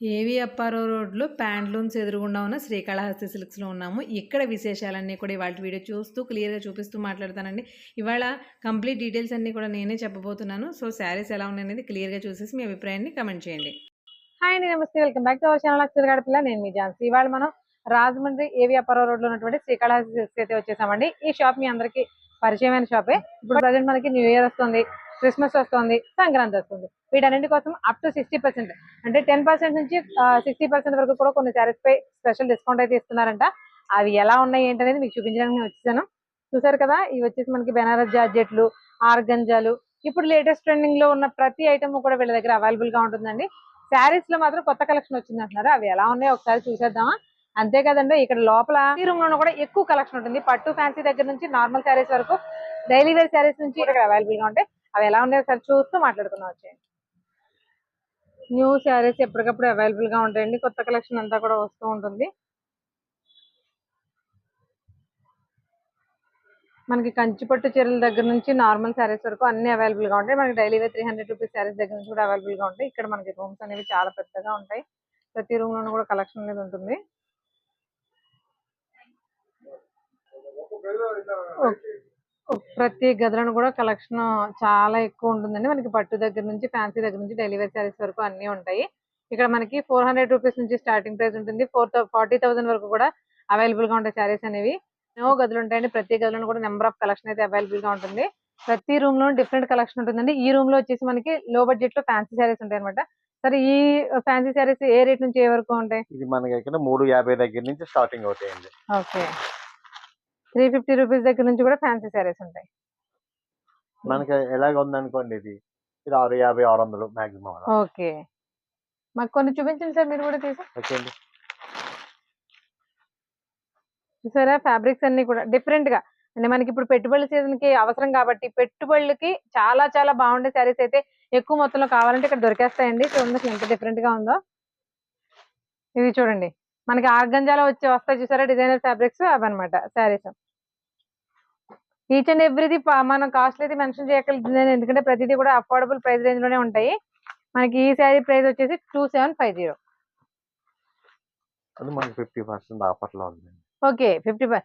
ఏవి అప్పారావు రోడ్లో ప్యాంట్లూన్స్ ఎదురుగుండా ఉన్న శ్రీకాళహస్తి సిల్క్స్లో ఉన్నాము. ఇక్కడ విశేషాలన్నీ కూడా ఇవాళ వీడియో చూస్తూ క్లియర్గా చూపిస్తూ మాట్లాడతానండి. ఇవాళ కంప్లీట్ డీటెయిల్స్ అన్నీ కూడా నేనే చెప్పబోతున్నాను. సో శారీస్ ఎలా ఉన్నాయనేది క్లియర్గా చూసేసి మీ అభిప్రాయాన్ని కమెంట్ చేయండి. హాయ్ అండి, నమస్తే, welcome back to our channel Akshara పిల్ల. నేను మీ ఝాన్సీ. ఇవాళ మనం రాజమండ్రి ఏవి అప్పారావు రోడ్ లో ఉన్నటువంటి శ్రీకాళహస్తి సిల్క్స్ అయితే వచ్చేసామండి. ఈ షాప్ మీ అందరికి పరిచయమైన షాపే. ఇప్పుడు ప్రజెంట్ మనకి న్యూ ఇయర్ వస్తుంది, క్రిస్మస్ వస్తుంది, సంక్రాంతి వస్తుంది. వీటన్నింటి కోసం అప్ టు 60% అంటే 10% నుంచి 60% వరకు కూడా కొన్ని శారీస్ పై స్పెషల్ డిస్కౌంట్ అయితే ఇస్తున్నారంట. అవి ఎలా ఉన్నాయి ఏంటనేది మీకు చూపించడానికి వచ్చేసాను. చూసారు కదా, ఇవి వచ్చేసి మనకి బెనారస్ జార్జెట్లు, ఆర్గంజాలు, ఇప్పుడు లేటెస్ట్ ట్రెండింగ్ లో ఉన్న ప్రతి ఐటమ్ కూడా వీళ్ళ దగ్గర అవైలబుల్ గా ఉంటుందండి. శారీస్ లో మాత్రం కొత్త కలెక్షన్ వచ్చింది అంటున్నారు. అవి ఎలా ఉన్నాయో ఒకసారి చూసేద్దామా. అంతే కదండి, ఇక్కడ లోపల ఈ రూమ్ లో కూడా ఎక్కువ కలెక్షన్ ఉంటుంది. పట్టు ఫ్యాన్సీ దగ్గర నుంచి నార్మల్ శారీస్ వరకు, డైలీ వేర్ శారీస్ నుంచి ఇక్కడ అవైలబుల్ గా ఉంటాయి. అవి ఎలా ఉన్నాయో ఒకసారి చూస్తూ మాట్లాడుకుందాం వచ్చేయండి. న్యూ శారీస్ ఎప్పటికప్పుడు అవైలబుల్ గా ఉంటాయండి. కొత్త కలెక్షన్ అంతా కూడా వస్తూ ఉంటుంది. మనకి కంచిపట్టు చీరల దగ్గర నుంచి నార్మల్ శారీస్ వరకు అన్ని అవైలబుల్ గా ఉంటాయి. మనకి డైలీ వేర్ 300 రూపీస్ శారీస్ దగ్గర నుంచి కూడా అవైలబుల్ గా ఉంటాయి. ఇక్కడ మనకి రూమ్స్ అనేవి చాలా పెద్దగా ఉంటాయి. ప్రతి రూమ్ లోనూ కూడా కలెక్షన్ అనేది ఉంటుంది. ప్రతి గదిలోనూ కూడా కలెక్షన్ చాలా ఎక్కువ ఉంటుందండి. మనకి పట్టు దగ్గర నుంచి ఫ్యాన్సీ దగ్గర నుంచి డైలీ వేర్ శారీస్ వరకు అన్ని ఉంటాయి. ఇక్కడ మనకి 400 రూపీస్ నుంచి స్టార్టింగ్ ప్రైస్ ఉంటుంది. 40,000 వరకు కూడా అవైలబుల్ గా ఉంటాయి శారీస్ అనేవి. ఎన్నో గదులు ఉంటాయండి. ప్రతి గదిలో కూడా నెంబర్ ఆఫ్ కలెక్షన్ అయితే అవైలబుల్ గా ఉంటుంది. ప్రతి రూమ్ లో డిఫరెంట్ కలెక్షన్ ఉంటుందండి. ఈ రూమ్ లో వచ్చేసి మనకి లో బడ్జెట్ లో ఫ్యాన్సీ శారీస్ ఉంటాయి అనమాట. సరే, ఈ ఫ్యాన్సీ శారీస్ ఏ రేట్ నుంచి ఏ వరకు ఉంటాయి? ఇది మనకి ఇక్కడ 350 దగ్గర నుంచి స్టార్టింగ్ అవుతాయండి. ఓకే, 350 రూపీస్ దగ్గర నుంచి కూడా ఫ్యాన్సీ శారీస్ ఉంటాయి. మనకి ఎలాగ ఉందనుకోండి, ఇది 650, 600 మాక్సిమం. ఓకే, మాకు కొన్ని చూపించండి సార్, మీరు కూడా తీసి. ఓకేండి, చూసారా, ఫ్యాబ్రిక్స్ అన్ని కూడా డిఫరెంట్ గా అంటే మనకి ఇప్పుడు పెట్టుబడుల సీజన్ కి అవసరం కాబట్టి పెట్టుబడులకి చాలా చాలా బాగుండే శారీస్ అయితే ఎక్కువ మొత్తంలో కావాలంటే ఇక్కడ దొరికేస్తాయండి. చూడండి ఎంత డిఫరెంట్ గా ఉందో. ఇవి చూడండి, మనకి ఆర్గంజాలో వస్తాయి చూసారా డిజైనర్ ఫ్యాబ్రిక్స్, అవన్నమాట శారీస్. ఈచ్ అండ్ ఎవ్రీది మనం కాస్ట్ అయితే మెన్షన్ చేయగలుగుతుంది, ఎందుకంటే ప్రతిదీ కూడా అఫోర్డబుల్ ప్రైస్ రేంజ్ లోనే ఉంటాయి. మనకి ఈ శారీ ప్రైస్ వచ్చేసి 2750. అది మనకి 50% ఆఫర్ లో ఉంది. ఓకే, 50.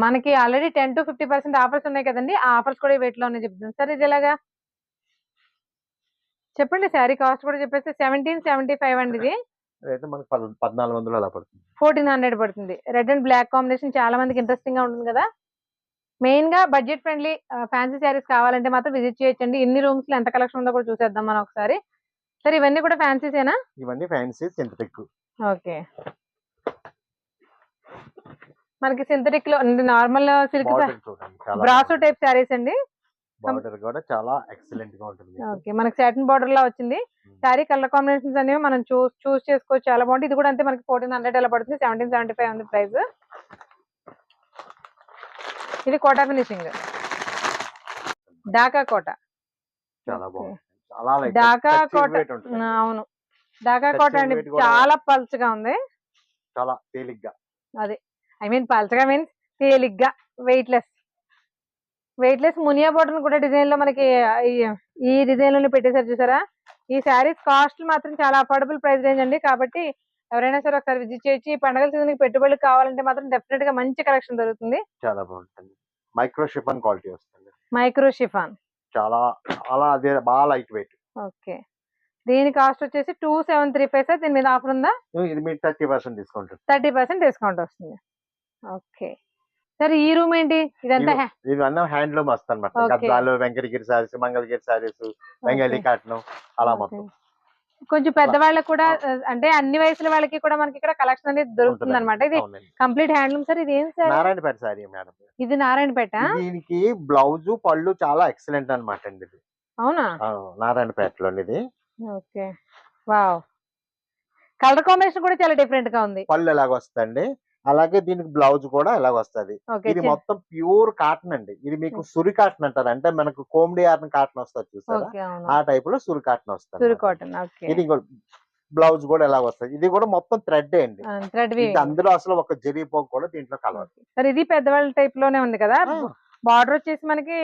మనకి ఆల్రెడీ 10 to 50% ఆఫర్స్ ఉన్నాయి కదండి. ఆ ఆఫర్స్ కూడా వీటిలో ఉన్నాయి చెప్తాను సార్. ఇది ఎలాగా చెప్పండి, శారీ కాస్ట్ కూడా చెప్పేసి 1775 అండి. ఇది అయితే మనకి 1400 అలా పడుతుంది. 1400 పడుతుంది. రెడ్ అండ్ బ్లాక్ కాంబినేషన్ చాలా మందికి ఇంట్రెస్టింగ్ గా ఉంటుంది కదా. మెయిన్ గా బడ్జెట్ ఫ్రెండ్లీ ఫ్యాన్సీ శారీస్ కావాలంటే మాత్రం విజిట్ చేయొచ్చండి. ఇన్ని రూమ్స్ లో ఎంత కలెక్షన్ ఉందో కూడా చూసేద్దాం మనం ఒకసారి. సార్, ఇవన్నీ కూడా ఫ్యాన్సీసేనా? ఇవన్నీ ఫ్యాన్సీ సింథటిక్. ఓకే, మనకి సింథటిక్ లో normal silk brasso type saris అండి. బార్డర్ కూడా చాలా ఎక్సలెంట్ గా ఉంటుంది. ఓకే, మనకి సాటిన్ బార్డర్ లా వచ్చింది. శారీ కలర్ కాంబినేషన్స్ అనేవి మనం చూస్ చేసుకోవచ్చు, చాలా బాగుంటుంది. ఇది కూడా అంతే, మనకి 1400 ఎలా పడుతుంది. 1775 ఉంది ప్రైస్. ఇది కోటా ఫినిషింగ్, ఢాకా కోట. చాలా బాగుంది, చాలా ఢాకా కోట. అవును, ఢాకా కోట అండి. చాలా పల్చగా ఉంది, చాలా తేలిగ్గా. అదే ఐ మీన్ పల్చగా మీన్స్ తేలిగ్గా, వెయిట్లెస్ మునియా బోర్డర్ కూడా డిజైన్ లో మనకి ఈ డిజైన్ లోనే పెట్టేశారు చూసారా. ఈ శారీస్ కాస్ట్ మాత్రం చాలా అఫోర్డబుల్ ప్రైస్ రేంజ్ అండి. కాబట్టి ఎవరైనా సరే ఒకసారి విజిట్ చేయొచ్చు. ఈ పండుగల సీజన్ కి పెట్టుబడులు కావాలంటే మాత్రం డెఫినెట్ గా మంచి కలెక్షన్ దొరుకుతుంది. చాలా బాగుంటుంది. మైక్రో షిఫాన్ క్వాలిటీ వస్తుంది. మైక్రో షిఫాన్ చాలా అలా అదే బాగా లైట్ వెయిట్. ఓకే, దీని కాస్ట్ వచ్చేసి 2735 సార్. దీని మీద ఆఫర్ ఉందా? ఇది మీకు 30% డిస్కౌంట్. 30% డిస్కౌంట్ వస్తుంది. ఓకే సార్, ఈ రూమ్ ఏంటి? ఇదంతా ఇవన్నీ హ్యాండ్లూమ్ వస్తాయి అన్నమాట. గద్వాలు, వెంకటగిరి సారీస్, మంగళగిరి సారీస్, బెంగాలీ కాటన్, అలా మొత్తం. కొంచెం పెద్దవాళ్ళకి కూడా అంటే అన్ని వయసుల వాళ్ళకి కూడా మనకి ఇక్కడ కలెక్షన్ అనేది దొరుకుతుంది అనమాట. ఇది కంప్లీట్ హ్యాండ్లూమ్ సార్. ఇది ఏం సార్? Narayanpet sorry madam. ఇది నారాయణపేట. దీనికి బ్లౌజ్ పళ్ళు చాలా ఎక్సలెంట్ అనమాట అండి. ఇది అవునా? నారాయణపేటలో ఇది. ఓకే, వావ్, కలర్ కాంబినేషన్ కూడా చాలా డిఫరెంట్ గా ఉంది. పళ్ళు ఎలాగ వస్తుంది, అలాగే దీనికి బ్లౌజ్ కూడా ఎలాగ వస్తుంది. ఇది మొత్తం ప్యూర్ కాటన్ అండి. ఇది మీకు సురి కాటన్ అంటారు, అంటే మనకు కోమ్డి ఆర్న్ కాటన్ వస్తుంది చూసారా, ఆ టైప్ లో సురి కాటన్ వస్తుంది. ఇది బ్లౌజ్ కూడా ఎలాగ వస్తుంది. ఇది కూడా మొత్తం థ్రెడ్ అండి. అందులో అసలు ఒక జరీ పోగు కూడా దీంట్లో కలవదు. ఇది పెద్దవాళ్ళ టైప్ లోనే ఉంది కదా. బార్డర్ వచ్చేసి మనకి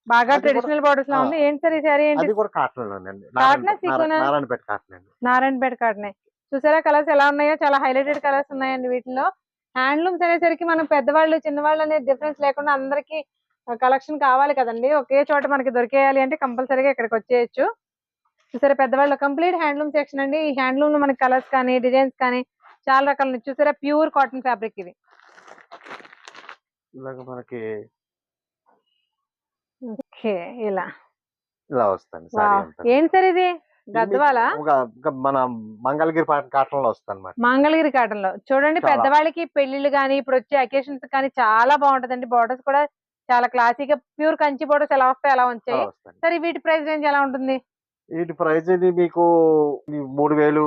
బాగా ట్రెడిషనల్ బార్డర్స్ లా ఉంది. ఏంటి సార్ ఈ సారీ? అది కూడా కాటన్ లోనండి. నారాయణపేట కాటన్ అండి. నారాయణపేట కాటన్. చూసారా కలర్స్ ఎలా ఉన్నాయో, చాలా హైలైటెడ్ కలర్స్ ఉన్నాయండి వీటిలో. హ్యాండ్లూమ్స్ అనేసరికి మనం పెద్దవాళ్ళు చిన్నవాళ్ళు అనే డిఫరెన్స్ లేకుండా అందరికి కలెక్షన్ కావాలి కదండి. ఒకే చోట మనకి దొరికేయాలి అంటే కంపల్సరీగా ఇక్కడికి వచ్చేయచ్చు. చూసారా పెద్దవాళ్ళు కంప్లీట్ హ్యాండ్లూమ్ సెక్షన్ అండి. ఈ హ్యాండ్లూమ్ లో మనకి కలర్స్ కానీ డిజైన్స్ కానీ చాలా రకాలు. చూసారా ప్యూర్ కాటన్ ఫ్యాబ్రిక్ ఇవి. ఇలాగ మనకి ఓకే ఇలా ఇలా వస్తుంది సారీ అంతా. ఏంటి సార్ ఇది ఇది గద్వాల మీకు ఒక మన మంగళగిరి కాటన్ లో వస్తుంది అన్నమాట. మంగళగిరి కాటన్ లో చూడండి. చాలా. పెద్దవాళ్ళకి పెళ్లిళ్ళు కానీ ఇప్పుడు వచ్చే అకేషన్స్ కానీ చాలా బాగుంటదండి. బోర్డర్స్ కూడా చాలా క్లాసీగా ప్యూర్ కంచి బోర్డర్స్ ఎలా వస్తాయి అలా వచ్చాయి. అలా వస్తుంది. సరే వీటి ప్రైస్ రేంజ్ ఎలా ఉంటుంది? వీటి ప్రైస్ ఇది మీకు 3000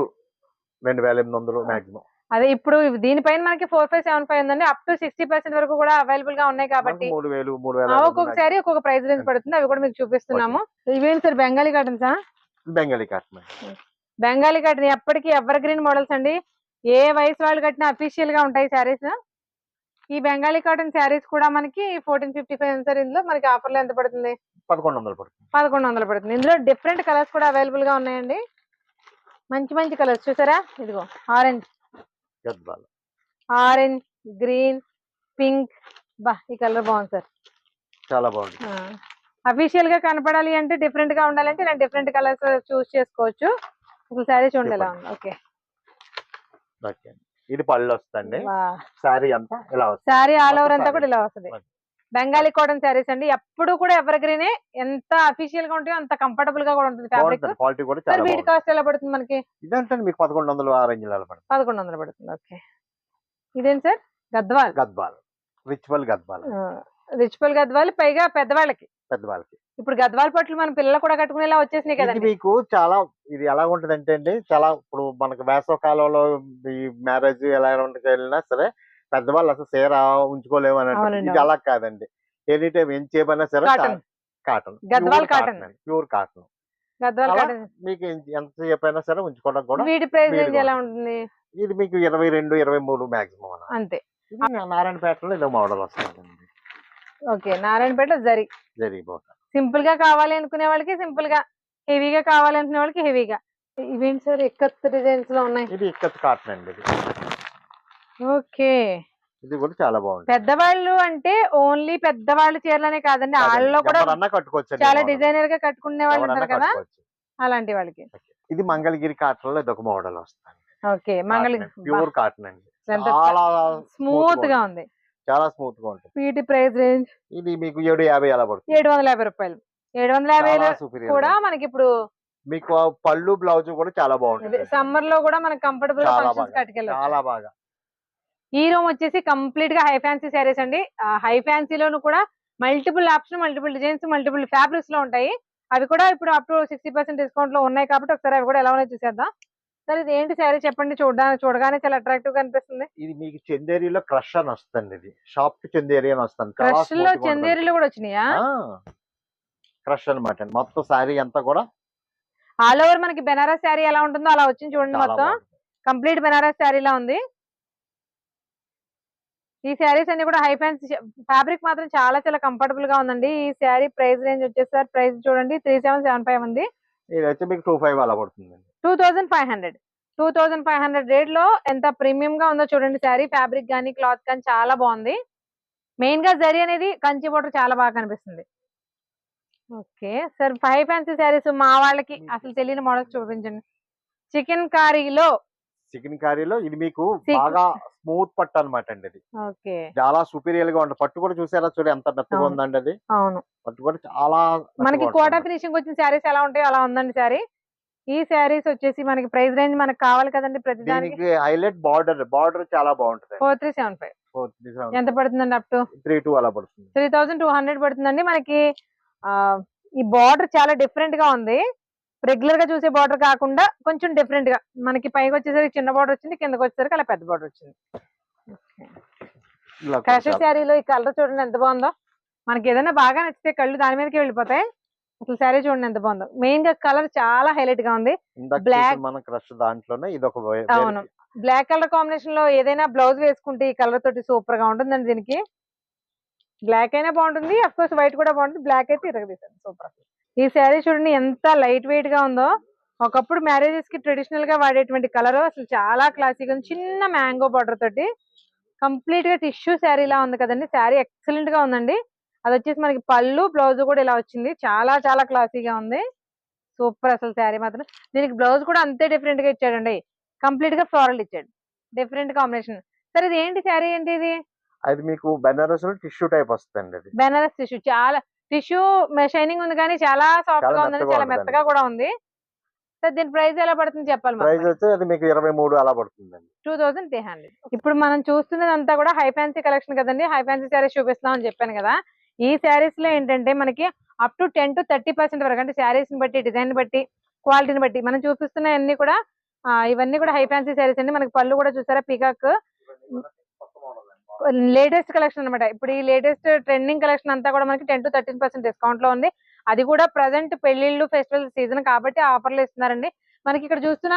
2800 మాక్సిమం. అదే ఇప్పుడు దీనిపైన మనకి 4575 ఉందండి. అప్ టు 60% వరకు కూడా అవైలబుల్ గా ఉన్నాయి కాబట్టి 3000 ఒక్కొక్కసారి ఒక్కొక్క ప్రైస్ రేంజ్ పడుతుంది. అవి కూడా మీకు చూపిస్తున్నాము. ఇవేంటి సార్ బెంగాలీ కాటన్సా? బెంగాలీ కాటన్. బెంగాలీ కాటన్ ఎప్పటికీ ఎవర్ గ్రీన్ మోడల్స్ అండి. ఏ వయసు వాళ్ళు కట్టినా అఫీషియల్ గా ఉంటాయి శారీస్. ఈ బెంగాలీ కాటన్ శారీస్ కూడా మనకి 1455 సార్. ఇందులో మనకి ఆఫర్ లో ఎంత పడుతుంది? 1100 పడుతుంది. 1100 పడుతుంది. ఇందులో డిఫరెంట్ కలర్స్ కూడా అవైలబుల్ గా ఉన్నాయండి. మంచి మంచి కలర్స్ చూసారా. ఇదిగో orange, Gadwal, orange, green, pink. బా ఈ కలర్ బాగుంది సార్. చాలా బాగుంది. అఫీషియల్ గా కనపడాలి అంటే డిఫరెంట్ గా ఉండాలంటే ఇలా డిఫరెంట్ కలర్స్ చూస్ చేసుకోవచ్చు. ఒక శారీ చూడండి ఎలా ఉంది. Okay okay. ఇది పళ్ళు వస్తుంది. శారీ అంతా ఇలా వస్తుంది. శారీ ఆల్ ఓవర్ అంతా కూడా ఇలా వస్తుంది. బెంగాలీ కాటన్ శారీస్ అండి. ఎప్పుడు కూడా ఎవర్ గ్రీనే. ఎంత అఫీషియల్ గా ఉంటాయో అంత కంఫర్టబుల్ గా కూడా ఉంటుంది ఫ్యాబ్రిక్. క్వాలిటీ కూడా చాలా వీటి కాస్ట్ ఎలా పడుతుంది మనకి? ఇదంటే మీకు 1100 ఆ రేంజ్ లో పడుతుంది. 1100 పడుతుంది. ఓకే. ఇదేంటి sir? Gadwal. Gadwal ritual Gadwal. Ritual Gadwal పైగా పెద్దవాళ్ళకి. ఇప్పుడు గద్వాల్ పట్లు మన పిల్లలు కూడా కట్టుకునేలా వచ్చేసినాయి ఇది కదండి. మీకు చాలా ఇది ఎలా ఉంటది అంటే అండి, చాలా ఇప్పుడు మనకి వేసవ కాలంలో ఈ మ్యారేజ్ ఎలా వెళ్ళినా సరే పెద్దవాళ్ళు అసలు చీర ఉంచుకోలేము అని అంటారు. అవునండి, ఇది అలా కాదండి. ఎనీ టైం ఏం చేయమన్నా సరే cotton. Cotton, Gadwal cotton. Pure cotton. Gadwal అలా కాటన్. మీకు ఎంత చెప్పైనా సరే ఉంచుకోవడం కూడా. వీటి ప్రైస్ రేంజ్ వీలుగా ఎలా ఉంటుంది? ఇది మీకు 22 23 మాక్సిమం అన్న. అంతే. ఇది నారాయణపేటలో ఇదో మోడల్ వస్తుందండి. ఓకే. నారాయణపేట జరిగిపోతాం. సింపుల్ గా కావాలి అనుకునే వాళ్ళకి సింపుల్ గా, హెవీగా కావాలి అనుకునే వాళ్ళకి హెవీగా. ఇవేంటి సార్ ఇక్కత్ డిజైన్స్ లో ఉన్నాయి? ఇది ఇక్కత్ కాటన్ అండి. ఇది ఓకే. ఇది కూడా చాలా బాగుంది. పెద్దవాళ్ళు అంటే ఓన్లీ పెద్దవాళ్ళు చీరలనే కాదండి, వాళ్ళలో కూడా కట్టుకోవచ్చు. చాలా డిజైనర్ గా కట్టుకునే వాళ్ళు ఉంటారు కదా, అలాంటి వాళ్ళకి. ఇది మంగళగిరి కాటన్ లో ఇదొక మోడల్ వస్తుంది. ఓకే. మంగళగిరి ప్యూర్ కాటన్ అండి. చాలా స్మూత్ గా ఉంది. చాలా స్మూత్ గా ఉంటుంది. వీటి ప్రైస్ రేంజ్ ఇది మీకు 750 అలా పడుతుంది. 750 రూపాయలు. 750 కూడా మనకి ఇప్పుడు మీకు పళ్ళు బ్లౌజ్ కూడా చాలా బాగుంటుంది. సమ్మర్ లో కూడా మనకి కంఫర్టబుల్ కట్టుకెళ్ళచ్చు. చాలా బాగా. ఈ రూమ్ వచ్చేసి కంప్లీట్ గా హై ఫ్యాన్సీ శారీస్ అండి. హై ఫ్యాన్సీలోను కూడా multiple option, multiple designs, multiple fabrics లో ఉంటాయి. అవి కూడా ఇప్పుడు అప్ టు 60% డిస్కౌంట్ లో ఉన్నాయి కాబట్టి ఒకసారి అవి కూడా ఎలా ఉన్నాయో చూసేద్దాం. సార్ ఇది ఏంటి శారీ చెప్పండి. చూడగానే చాలా అట్రాక్టివ్ గా అనిపిస్తుంది. ఇది మీకు చందేరిలో క్రష్ అని వస్తుంది. ఇది షాప్ కి చందేరి అని వస్తుంది. క్రష్ లో చందేరిలో కూడా వచ్చినాయా? క్రష్ అనమాట. మొత్తం శారీ అంతా కూడా ఆల్ ఓవర్ మనకి బెనారస్ శారీ ఎలా ఉంటుందో అలా వచ్చింది చూడండి. మొత్తం కంప్లీట్ బెనారస్ శారీలా ఉంది. ఈ శారీస్ అన్ని కూడా హై ఫ్యాన్సీ ఫ్యాబ్రిక్ మాత్రం చాలా చాలా కంఫర్టబుల్ గా ఉందండి. ఈ శారీ ప్రైస్ రేంజ్ వచ్చేసరి ప్రైస్ చూడండి 3775 ఉంది. ఇది వచ్చి మీకు 25 అలా పడుతుంది. 2500 రేట్ లో ఎంత ప్రీమియం గా ఉందో చూడండి. శారీ ఫ్యాబ్రిక్ గానీ క్లాత్ కానీ చాలా బాగుంది. మెయిన్ గా జరీ అనేది కంచి బోర్డర్ చాలా బాగా కనిపిస్తుంది. Okay sir. High fancy saris మా వాళ్ళకి అసలు తెలియని మోడల్స్ చూపించండి. చికెన్ కారీలో ఇది మీకు బాగా స్మూత్ పట్టు అనమాట అండి. ఇది ఓకే. చాలా సూపీరియర్ గా ఉంటుంది. పట్టు కూడా చూసారా, చూడ ఎంత మెత్తగా ఉందండి. అది అవును. పట్టు కూడా చాలా మనకి కోటా ఫినిషింగ్ వచ్చిన శారీస్ ఎలా ఉంటాయో అలా ఉందండి శారీ. ఈ శారీస్ వచ్చేసి మనకి ప్రైస్ రేంజ్ మనకు కావాలి కదండి ప్రతిదానికి. హైలైట్ బార్డర్ చాలా బాగుంటుంది. 4375 ఎంత పడుతుందండి? అప్ టు 32 అలా పడుతుంది. 3200 పడుతుందండి. మనకి ఈ బార్డర్ చాలా డిఫరెంట్ గా ఉంది. రెగ్యులర్ గా చూసే బార్డర్ కాకుండా కొంచెం డిఫరెంట్ గా మనకి పైకి వచ్చేసరికి చిన్న బార్డర్ వచ్చింది, కిందకి వచ్చేసరికి అలా పెద్ద బార్డర్ వచ్చింది. క్రష్ శారీలో ఈ కలర్ చూడండి ఎంత బాగుందో. మనకి ఏదైనా బాగా నచ్చితే కళ్ళు దాని మీదకి వెళ్ళిపోతాయి. అసలు శారీ చూడండి ఎంత బాగుందో. మెయిన్ గా కలర్ చాలా హైలైట్ గా ఉంది. బ్లాక్ దాంట్లోనే ఇది ఒక అవును బ్లాక్ కలర్ కాంబినేషన్ లో ఏదైనా బ్లౌజ్ వేసుకుంటే ఈ కలర్ తోటి సూపర్ గా ఉంటుందండి. దీనికి బ్లాక్ అయినా బాగుంటుంది, అఫ్ కోర్స్ వైట్ కూడా బాగుంటుంది. బ్లాక్ అయితే ఇరగదీసాను సూపర్. ఈ శారీ చూడండి ఎంత లైట్ వెయిట్ గా ఉందో. ఒకప్పుడు మ్యారేజెస్ కి ట్రెడిషనల్ గా వాడేటువంటి కలర్ అసలు చాలా క్లాసిక్ ఉంది. చిన్న మ్యాంగో బార్డర్ తోటి కంప్లీట్ గా టిష్యూ శారీ లా ఉంది కదండి. శారీ ఎక్సలెంట్ గా ఉందండి. అది వచ్చేసి మనకి పళ్ళు బ్లౌజ్ కూడా ఇలా వచ్చింది. చాలా చాలా క్లాసీగా ఉంది. సూపర్ అసలు శారీ మాత్రం. దీనికి బ్లౌజ్ కూడా అంతే డిఫరెంట్ గా ఇచ్చాడండి. కంప్లీట్ గా ఫ్లోరల్ ఇచ్చాడు. Different combination. సరే ఇది ఏంటి శారీ ఏంటి ఇది? అది మీకు బెనారస్ టిష్యూ టైప్ వస్తుంది. అది బెనారస్ టిష్యూ. చాలా టిష్యూ షైనింగ్ ఉంది కానీ చాలా సాఫ్ట్ గా ఉందండి. చాలా మెత్తగా కూడా ఉంది. సార్ దీని ప్రైస్ ఎలా పడుతుంది చెప్పాలి. ప్రైస్ వచ్చి అది మీకు 23 అలా పడుతుందండి. 2300. ఇప్పుడు మనం చూస్తున్నదంతా కూడా హై ఫ్యాన్సీ కలెక్షన్ కదండి. హై ఫ్యాన్సీ శారీస్ చూపిస్తాం అని చెప్పాను కదా. ఈ శారీస్ లో ఏంటంటే మనకి అప్ టు 10 to 30% వరకు, అంటే శారీస్ ని బట్టి, డిజైన్ బట్టి, క్వాలిటీని బట్టి మనం చూపిస్తున్న అన్ని కూడా ఇవన్నీ కూడా హై ఫ్యాన్సీ శారీస్ అండి. మనకి పళ్ళు కూడా చూసారా పీకాక్, లేటెస్ట్ కలెక్షన్ అనమాట. ఇప్పుడు ఈ లేటెస్ట్ ట్రెండింగ్ కలెక్షన్ అంతా కూడా మనకి 10 to 13% డిస్కౌంట్ లో ఉంది. అది కూడా ప్రజెంట్ పెళ్లిళ్ళు ఫెస్టివల్ సీజన్ కాబట్టి ఆఫర్లు ఇస్తున్నారండి. మనకి ఇక్కడ చూస్తున్న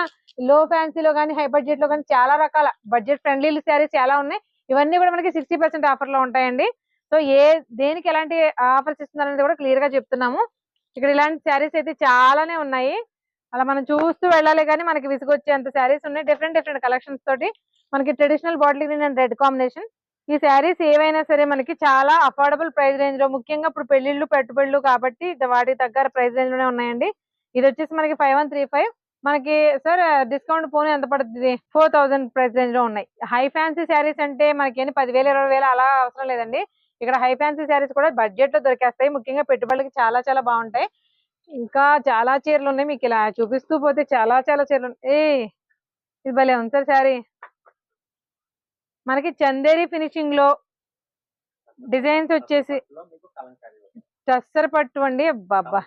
లో ఫ్యాన్సీలో కానీ హై బడ్జెట్ లో కానీ చాలా రకాల బడ్జెట్ ఫ్రెండ్లీ శారీస్ చాలా ఉన్నాయి. ఇవన్నీ కూడా మనకి 60% ఆఫర్ లో ఉంటాయండి. సో దేనికి ఎలాంటి ఆఫర్స్ ఇస్తున్నారనేది కూడా క్లియర్ గా చెప్తున్నాము. ఇక్కడ ఇలాంటి శారీస్ అయితే చాలానే ఉన్నాయి. అలా మనం చూస్తూ వెళ్ళాలి కానీ మనకి విసుగొచ్చేంత శారీస్ ఉన్నాయి. డిఫరెంట్ డిఫరెంట్ కలెక్షన్స్ తోటి మనకి traditional bottle green and red combination. ఈ శారీస్ ఏవైనా సరే మనకి చాలా అఫోర్డబుల్ ప్రైస్ రేంజ్ లో, ముఖ్యంగా ఇప్పుడు పెళ్లిళ్ళు పెట్టుబడులు కాబట్టి వాటికి తగ్గ ప్రైస్ రేంజ్ లోనే ఉన్నాయండి. ఇది వచ్చేసి మనకి 5135. మనకి సార్ డిస్కౌంట్ పోనీ ఎంత పడుతుంది? 4000 ప్రైస్ రేంజ్ లో ఉన్నాయి. హై ఫ్యాన్సీ శారీస్ అంటే మనకి 10,000 20,000 అలా అవసరం లేదండి. ఇక్కడ హై ఫ్యాన్సీ శారీస్ కూడా బడ్జెట్ లో దొరికేస్తాయి. ముఖ్యంగా పెట్టుబడులకి చాలా చాలా బాగుంటాయి. ఇంకా చాలా చీరలు ఉన్నాయి. మీకు ఇలా చూపిస్తూ పోతే చాలా చాలా చీరలు. ఇది భలే ఉంది సార్ శారీ. మనకి చందేరి ఫినిషింగ్ లో డిజైన్స్ వచ్చేసి టస్సర్ పట్టు అండి. బాబా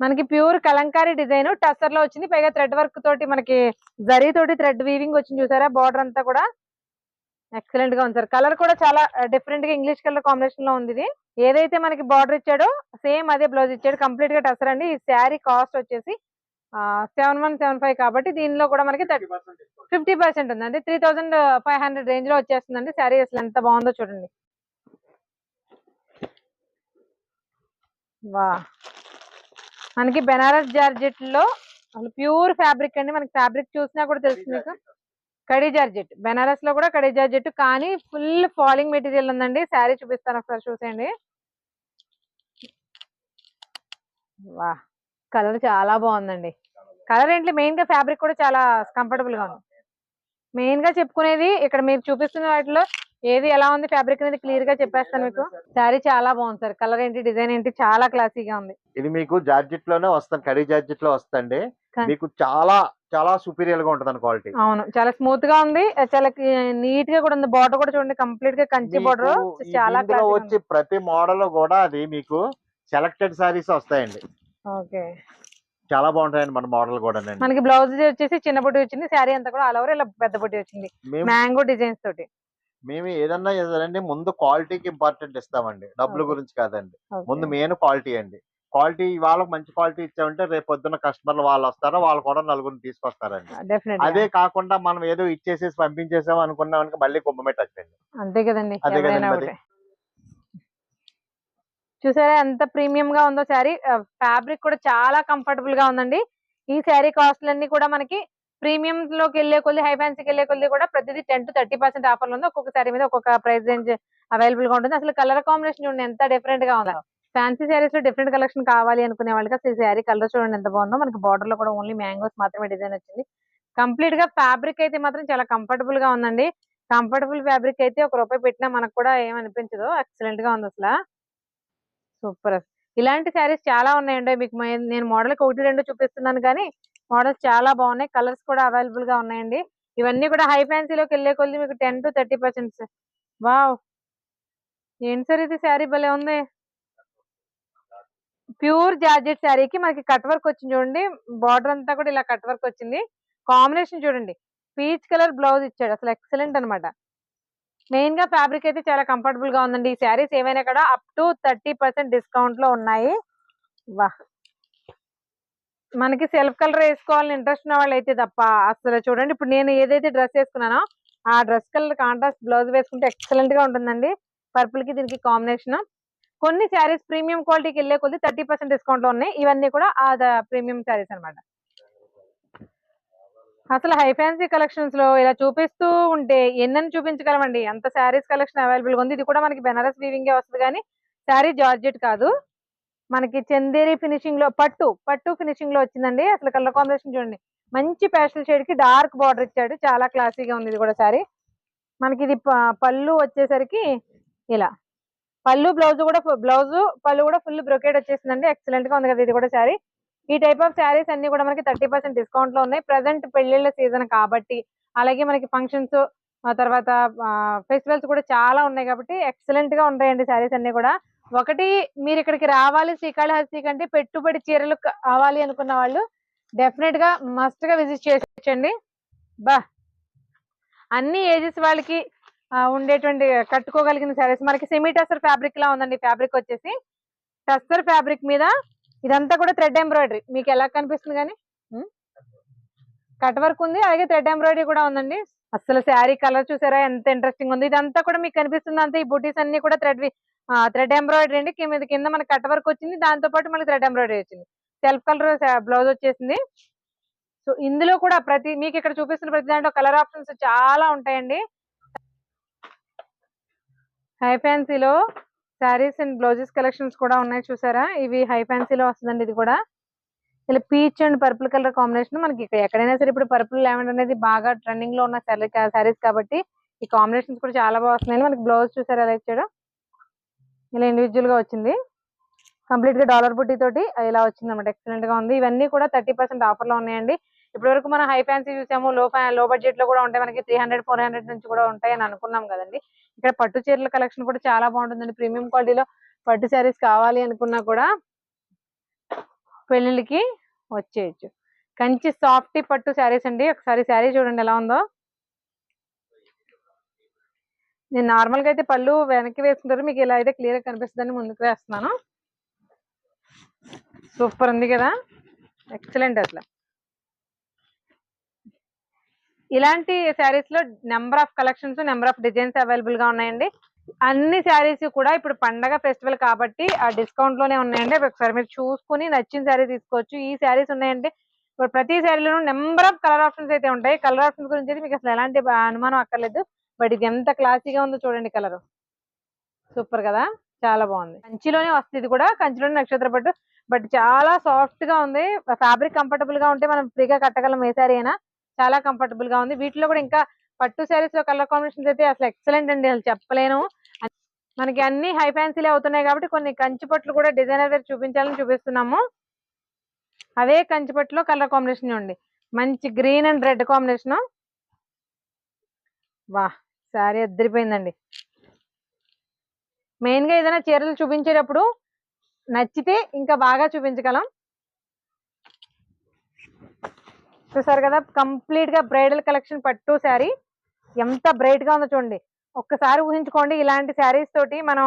మనకి ప్యూర్ కలంకారీ డిజైన్ టస్సర్ లో వచ్చింది. పైగా థ్రెడ్ వర్క్ తోటి మనకి జరీ తోటి థ్రెడ్ వీవింగ్ వచ్చింది. చూసారా బార్డర్ అంతా కూడా ఎక్సలెంట్ గా ఉంది సార్. కలర్ కూడా చాలా డిఫరెంట్ గా ఇంగ్లీష్ కలర్ కాంబినేషన్ లో ఉంది. ఇది ఏదైతే మనకి బార్డర్ ఇచ్చాడో సేమ్ అదే బ్లౌజ్ ఇచ్చాడు. కంప్లీట్ గా టస్సర్ అండి. ఈ శారీ కాస్ట్ వచ్చేసి 7175 కాబట్టి దీనిలో కూడా మనకి 50% ఉందండి. 3500 రేంజ్ లో వచ్చేస్తుందండి శారీ. అసలు ఎంత బాగుందో చూడండి. వా మనకి బెనారస్ జార్జెట్ లో అసలు ప్యూర్ ఫ్యాబ్రిక్ అండి. మనకి ఫ్యాబ్రిక్ చూసినా కూడా తెలుస్తుంది మీకు. కడీ జార్జెట్, బెనారస్ లో కూడా కడీ జార్జెట్ కానీ ఫుల్ ఫాలింగ్ మెటీరియల్ ఉందండి. శారీ చూపిస్తాను ఒకసారి చూసేయండి. వా కలర్ చాలా బాగుందండి. కలర్ ఏంటి మెయిన్ గా ఫ్యాబ్రిక్ కూడా చాలా కంఫర్టబుల్ గా ఉంది. మెయిన్ గా చెప్పుకునేది ఇక్కడ మీరు చూపిస్తున్న వాటిలో ఏది ఎలా ఉంది ఫ్యాబ్రిక్ అనేది క్లియర్ గా చెప్పేస్తాను మీకు. శారీ చాలా బాగుంది సార్. కలర్ ఏంటి, డిజైన్ ఏంటి, చాలా క్లాసీగా ఉంది. ఇది మీకు జార్జెట్ లోనే వస్తుంది, కడీ జార్జెట్ లో వస్తుంది. మీకు చాలా చాలా సూపీరియర్ గా ఉంటుంది క్వాలిటీ. అవును, చాలా స్మూత్ గా ఉంది. చాలా నీట్ గా కూడా ఉంది. బార్డర్ కూడా చూడండి కంప్లీట్ గా కంచి బార్డర్. చాలా వచ్చి ప్రతి మోడల్ కూడా అది మీకు సెలెక్టెడ్ సారీస్ వస్తాయండి. ఓకే, చాలా బాగుంటాయండి మన మోడల్ కూడా. మనకి బ్లౌజ్ వచ్చేసి చిన్న బుట్టి వచ్చింది. శారీ అంతా కూడా ఆల్ ఓవర్ ఇలా పెద్ద బుట్టి వచ్చింది మ్యాంగో డిజైన్స్ తోటి. మేము ఏదన్నా ఏదండి ముందు క్వాలిటీకి ఇంపార్టెంట్ ఇస్తామండి, డబ్బుల గురించి కాదండి. ముందు మెయిన్ క్వాలిటీ అండి. క్వాలిటీ ఇవాళ మంచి క్వాలిటీ ఇచ్చామంటే రేపు పొద్దున్న కస్టమర్లు వాళ్ళు వస్తారో వాళ్ళు కూడా నలుగురిని తీసుకొస్తారండి. అదే కాకుండా మనం ఏదో ఇచ్చేసేసి పంపించేసాం అనుకున్నాం మళ్ళీ కుమ్మమెట్టండి. అంతే కదండి. అదే కదండి. చూసారా ఎంత ప్రీమియం గా ఉందో శారీ. ఫ్యాబ్రిక్ కూడా చాలా కంఫర్టబుల్ గా ఉందండి. ఈ శారీ కాస్ట్ అన్ని కూడా మనకి ప్రీమియం లోకి వెళ్లే కొద్ది, హై ఫ్యాన్సీకి వెళ్లే కొద్ది కూడా ప్రతిదీ 10 to 30% ఆఫర్లు ఉంది. ఒక్కొక్క శారీ మీద ఒక్కొక్క ప్రైస్ రేంజ్ అవైలబుల్ గా ఉంటుంది. అసలు కలర్ కాంబినేషన్ చూడండి ఎంత డిఫరెంట్ గా ఉందో. ఫ్యాన్సీ శారీస్ లో డిఫరెంట్ కలెక్షన్ కావాలి అనుకునే వాళ్ళకి అసలు ఈ శారీ కలర్ చూడండి ఎంత బాగుందో. మనకి బార్డర్ లో కూడా ఓన్లీ మ్యాంగోస్ మాత్రమే డిజైన్ వచ్చింది. కంప్లీట్ గా ఫ్యాబ్రిక్ అయితే మాత్రం చాలా కంఫర్టబుల్ గా ఉందండి. కంఫర్టబుల్ ఫ్యాబ్రిక్ అయితే ₹1 పెట్టినా మనకు కూడా ఏమనిపించదు. ఎక్సలెంట్ గా ఉంది అసలు. సూపర్. ఇలాంటి శారీస్ చాలా ఉన్నాయండి. మీకు నేను మోడల్కి 1 2 చూపిస్తున్నాను కానీ మోడల్స్ చాలా బాగున్నాయి. కలర్స్ కూడా అవైలబుల్ గా ఉన్నాయండి. ఇవన్నీ కూడా హై ఫ్యాన్సీలోకి వెళ్ళే కొద్ది మీకు 10 to 30%. వావ్, ఏంటి సార్ ఇది శారీ భలే ఉంది. ప్యూర్ జార్జెట్ శారీకి మనకి కట్ వర్క్ వచ్చింది చూడండి. బార్డర్ అంతా కూడా ఇలా కట్ వర్క్ వచ్చింది. కాంబినేషన్ చూడండి, పీచ్ కలర్ బ్లౌజ్ ఇచ్చాడు. అసలు ఎక్సలెంట్ అనమాట. మెయిన్ గా ఫ్యాబ్రిక్ అయితే చాలా కంఫర్టబుల్ గా ఉందండి. ఈ శారీస్ ఏమైనా కూడా అప్ టు 30% డిస్కౌంట్ లో ఉన్నాయి. వా మనకి సెల్ఫ్ కలర్ వేసుకోవాలని ఇంట్రెస్ట్ ఉన్న వాళ్ళు అయితే తప్ప అసలు చూడండి. ఇప్పుడు నేను ఏదైతే డ్రెస్ వేసుకున్నానో ఆ డ్రెస్ కలర్ కాంట్రాస్ట్ బ్లౌజ్ వేసుకుంటే ఎక్సలెంట్ గా ఉంటుందండి. పర్పుల్ కి దీనికి కాంబినేషన్. కొన్ని శారీస్ ప్రీమియం క్వాలిటీకి వెళ్ళే కొద్ది 30% డిస్కౌంట్ లో ఉన్నాయి. ఇవన్నీ కూడా ఆ ప్రీమియం శారీస్ అనమాట. అసలు హై ఫ్యాన్సీ కలెక్షన్స్ లో ఇలా చూపిస్తూ ఉంటే ఎన్నని చూపించగలమండి. అంత శారీస్ కలెక్షన్ అవైలబుల్ గా ఉంది. ఇది కూడా మనకి బెనారస్ వీవింగ్ వస్తుంది కానీ శారీ జార్జెట్ కాదు. మనకి చందేరి ఫినిషింగ్ లో పట్టు ఫినిషింగ్ లో వచ్చిందండి. అసలు కలర్ కాంబినేషన్ చూడండి, మంచి ప్యాస్టల్ షేడ్ కి డార్క్ బార్డర్ ఇచ్చాడు. చాలా క్లాసీగా ఉంది ఇది కూడా శారీ. మనకి ఇది పళ్ళు వచ్చేసరికి ఇలా పళ్ళు పళ్ళు కూడా ఫుల్ బ్రొకేట్ వచ్చేసిందండి. ఎక్సలెంట్ గా ఉంది కదా ఇది కూడా శారీ. ఈ టైప్ ఆఫ్ శారీస్ అన్ని కూడా మనకి 30% డిస్కౌంట్ లో ఉన్నాయి. ప్రెసెంట్ పెళ్లిళ్ళ సీజన్ కాబట్టి, అలాగే మనకి ఫంక్షన్స్ ఆ తర్వాత ఫెస్టివల్స్ కూడా చాలా ఉన్నాయి కాబట్టి ఎక్సలెంట్ గా ఉంటాయండి శారీస్ అన్ని కూడా. ఒకటి, మీరు ఇక్కడికి రావాలి శ్రీకాళహస్తి కంటే పెట్టుబడి చీరలు కావాలి అనుకున్న వాళ్ళు డెఫినెట్ గా మస్ట్ గా విజిట్ చేసేయండి. బా అన్ని ఏజెస్ వాళ్ళకి ఉండేటువంటి కట్టుకోగలిగిన శారీస్. మనకి సెమీ టస్సర్ ఫ్యాబ్రిక్ లా ఉందండి. ఫ్యాబ్రిక్ వచ్చేసి టస్సర్ ఫ్యాబ్రిక్ మీద ఇదంతా కూడా థ్రెడ్ ఎంబ్రాయిడరీ. మీకు ఎలా కనిపిస్తుంది కానీ కట్ వర్క్ ఉంది, అలాగే థ్రెడ్ ఎంబ్రాయిడరీ కూడా ఉందండి. అసలు శారీ కలర్ చూసారా ఎంత ఇంట్రెస్టింగ్ ఉంది. ఇదంతా కూడా మీకు కనిపిస్తుంది అంతే. ఈ బూటీస్ అన్ని కూడా థ్రెడ్ ఎంబ్రాయిడరీ అండి. కింద మనకి కట్ వర్క్ వచ్చింది, దాంతో పాటు మనకి థ్రెడ్ ఎంబ్రాయిడరీ వచ్చింది. సెల్ఫ్ కలర్ బ్లౌజ్ వచ్చేసింది. సో ఇందులో కూడా మీకు ఇక్కడ చూపిస్తున్న ప్రతి దాంట్లో కలర్ ఆప్షన్స్ చాలా ఉంటాయండి. హై ఫ్యాన్సీలో శారీస్ అండ్ బ్లౌజెస్ కలెక్షన్స్ కూడా ఉన్నాయి చూసారా. ఇవి హై ఫ్యాన్సీలో వస్తుందండి. ఇది కూడా ఇలా peach and purple colour combination. మనకి ఎక్కడైనా సరే ఇప్పుడు పర్పుల్ లావెండర్ అనేది బాగా ట్రెండింగ్ లో ఉన్న శారీస్ కాబట్టి ఈ కాంబినేషన్స్ కూడా చాలా బాగా వస్తున్నాయి. మనకి బ్లౌజ్ చూసారా ఎలా ఇచ్చాడు, ఇలా ఇండివిజువల్ గా వచ్చింది. కంప్లీట్ గా డాలర్ బుట్టి తోటి ఇలా వచ్చింది అనమాట. ఎక్సలెంట్ గా ఉంది. ఇవన్నీ కూడా 30% ఆఫర్ లో ఉన్నాయండి. ఇప్పటి వరకు మనం హై ఫ్యాన్సీ చూసాము, లో బడ్జెట్ లో కూడా ఉంటాయి. మనకి 300-400 నుంచి కూడా ఉంటాయి అని అనుకున్నాం కదండి. ఇక్కడ పట్టు చీరల కలెక్షన్ కూడా చాలా బాగుంటుందండి. ప్రీమియం క్వాలిటీలో పట్టు శారీస్ కావాలి అనుకున్నా కూడా పెళ్లిళ్ళకి వచ్చేయచ్చు. కంచి సాఫ్ట్ పట్టు శారీస్ అండి. ఒకసారి శారీ చూడండి ఎలా ఉందో. నేను నార్మల్ గా అయితే పళ్ళు వెనక్కి వేసుకుంటారు, మీకు ఇలా అయితే క్లియర్ గా కనిపిస్తుందని ముందుకు వేస్తున్నాను. సూపర్ ఉంది కదా, ఎక్సలెంట్. అసలు ఇలాంటి శారీస్ లో number of collections, number of designs available గా ఉన్నాయండి. అన్ని శారీస్ కూడా ఇప్పుడు పండగ ఫెస్టివల్ కాబట్టి ఆ డిస్కౌంట్ లోనే ఉన్నాయండి. ఒకసారి మీరు చూసుకుని నచ్చిన శారీ తీసుకోవచ్చు. ఈ శారీస్ ఉన్నాయంటే ఇప్పుడు ప్రతి శారీలోనూ నెంబర్ ఆఫ్ కలర్ ఆప్షన్స్ అయితే ఉంటాయి. కలర్ ఆప్షన్స్ గురించి అయితే మీకు అసలు ఎలాంటి అనుమానం అక్కర్లేదు. బట్ ఇది ఎంత క్లాసీగా ఉందో చూడండి. కలర్ సూపర్ కదా, చాలా బాగుంది. కంచిలోనే వస్తుంది ఇది కూడా, కంచిలోనే నక్షత్ర పట్టు. బట్ చాలా సాఫ్ట్ గా ఉంది. ఫ్యాబ్రిక్ కంఫర్టబుల్ గా ఉంటే మనం ఫ్రీగా కట్టగలం. ఏ శారీ అయినా చాలా కంఫర్టబుల్ గా ఉంది. వీటిలో కూడా ఇంకా పట్టు శారీస్ లో కలర్ కాంబినేషన్స్ అయితే అసలు ఎక్సలెంట్ అండి, అసలు చెప్పలేను. మనకి అన్ని హై ఫ్యాన్సీలే అవుతున్నాయి కాబట్టి కొన్ని కంచి పట్లు కూడా డిజైనర్ వేర్ చూపించాలని చూపిస్తున్నాము. అదే కంచి పట్టులో కలర్ కాంబినేషన్ చూడండి, మంచి గ్రీన్ అండ్ రెడ్ కాంబినేషన్. వా శారీ అద్దరిపోయిందండి. మెయిన్ గా ఏదైనా చీరలు చూపించేటప్పుడు నచ్చితే ఇంకా బాగా చూపించగలం. చూసారు కదా, కంప్లీట్ గా బ్రైడల్ కలెక్షన్ పట్టు శారీ. ఎంత బ్రైట్ గా ఉందో చూడండి. ఒక్కసారి ఊహించుకోండి, ఇలాంటి శారీస్ తోటి మనం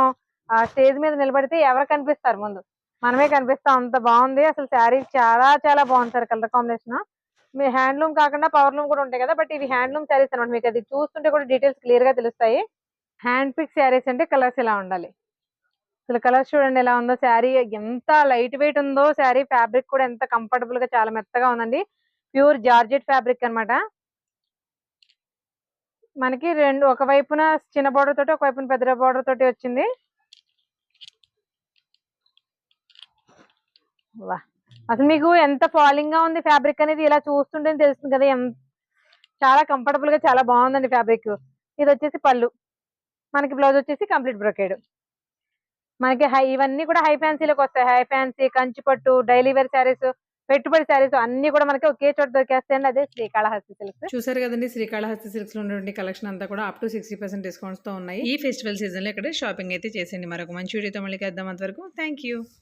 స్టేజ్ మీద నిలబడితే ఎవరు కనిపిస్తారు, ముందు మనమే కనిపిస్తాం. అంత బాగుంది అసలు శారీ. చాలా చాలా బాగుంది సార్ కలర్ కాంబినేషన్. మీ హ్యాండ్లూమ్ కాకుండా పవర్లూమ్ కూడా ఉంటాయి కదా, బట్ ఇవి హ్యాండ్లూమ్ శారీస్ అనమాట. మీకు అది చూస్తుంటే కూడా డీటెయిల్స్ క్లియర్ గా తెలుస్తాయి. హ్యాండ్ పిక్ శారీస్ అంటే కలర్స్ ఇలా ఉండాలి. అసలు కలర్స్ చూడండి ఎలా ఉందో. శారీ ఎంత లైట్ వెయిట్ ఉందో. శారీ ఫ్యాబ్రిక్ కూడా ఎంత కంఫర్టబుల్ గా చాలా మెత్తగా ఉందండి. ప్యూర్ జార్జెట్ ఫ్యాబ్రిక్ అన్నమాట. మనకి ఒకవైపున చిన్న బార్డర్ తోటి, ఒకవైపున పెద్ద బార్డర్ తోటి వచ్చింది. వా అసలు మీకు ఎంత ఫాలింగ్ గా ఉంది ఫ్యాబ్రిక్ అనేది ఇలా చూస్తుంటే తెలుస్తుంది కదా. చాలా కంఫర్టబుల్ గా చాలా బాగుందండి ఫ్యాబ్రిక్. ఇది వచ్చేసి పళ్ళు, మనకి బ్లౌజ్ వచ్చేసి కంప్లీట్ బ్రొకేడ్. మనకి ఇవన్నీ కూడా హై ఫ్యాన్సీలోకి వస్తాయి. హై ఫ్యాన్సీ, కంచి పట్టు, డైలీ వేర్ శారీస్, పెట్టుబడి శారీస్ అన్ని కూడా మనకి ఒకే చోట దొరికేస్తాయండి. అదే శ్రీకాళహస్తి సిల్క్స్. చూసారు కదండి, శ్రీకాళహస్తి సిల్క్స్ లో ఉన్నటువంటి కలెక్షన్ అంతా కూడా అప్ టు 60% డిస్కౌంట్స్ తో ఉన్నాయి. ఈ ఫెస్టివల్ సీజన్ లో ఇక్కడ షాపింగ్ అయితే చేసేయండి. మరొక మంచి వీడియోతో మళ్ళీ కలుద్దాం. అంతవరకు థ్యాంక్ యూ.